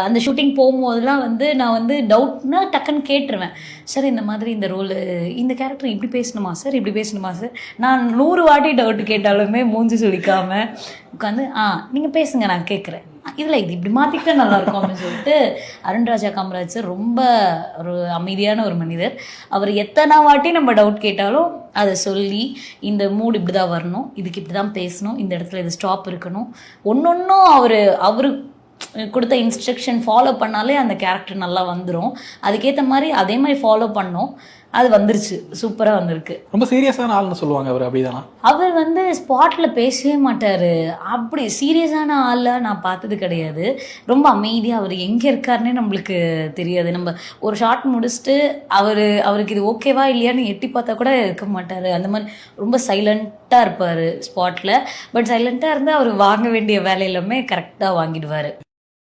அந்த ஷூட்டிங் போகும்போதெல்லாம் வந்து நான் வந்து டவுட்னா டக்குன்னு கேட்டுருவேன். சார் இந்த மாதிரி இந்த ரோலு இந்த கேரக்டர் இப்படி பேசணுமா சார், இப்படி பேசணுமா சார்? நான் 100 வாட்டி டவுட் கேட்டாலுமே மூஞ்சி சுளிக்காம உட்காந்து நீங்கள் பேசுங்க நான் கேட்குறேன், இதில் இது இப்படி மாற்றிக்கிட்டா நல்லாயிருக்கும் அப்படின்னு சொல்லிட்டு அருண்ராஜா காமராஜ் சார் ரொம்ப ஒரு அமைதியான ஒரு மனிதர். அவர் எத்தனை வாட்டி நம்ம டவுட் கேட்டாலும் அதை சொல்லி இந்த மூடு இப்படி தான் வரணும், இதுக்கு இப்படி தான் பேசணும், இந்த இடத்துல இது ஸ்டாப் இருக்கணும், ஒன்னொன்னும் அவரு கொடுத்த இன்ஸ்ட்ரக்ஷன் ஃபாலோ பண்ணாலே அந்த கேரக்டர் நல்லா வந்துடும். அதுக்கேற்ற மாதிரி அதே மாதிரி ஃபாலோ பண்ணோம், அது வந்துருச்சு, சூப்பராக வந்திருக்கு. ரொம்ப சீரியஸான ஆள்னு சொல்லுவாங்க அவர், அப்படிதானா? அவர் வந்து ஸ்பாட்டில் பேசவே மாட்டார். அப்படி சீரியஸான ஆளாக நான் பார்த்தது கிடையாது. ரொம்ப அமைதியாக, அவர் எங்கே இருக்காருன்னே நம்மளுக்கு தெரியாது. நம்ம ஒரு ஷார்ட் முடிச்சுட்டு அவருக்கு இது ஓகேவா இல்லையான்னு எட்டி பார்த்தா கூட இருக்க மாட்டார். அந்த மாதிரி ரொம்ப சைலண்ட்டாக இருப்பார் ஸ்பாட்டில். பட் சைலண்ட்டாக இருந்தால் அவர் வாங்க வேண்டிய வேலை எல்லாமே கரெக்டாக வாங்கிடுவார்.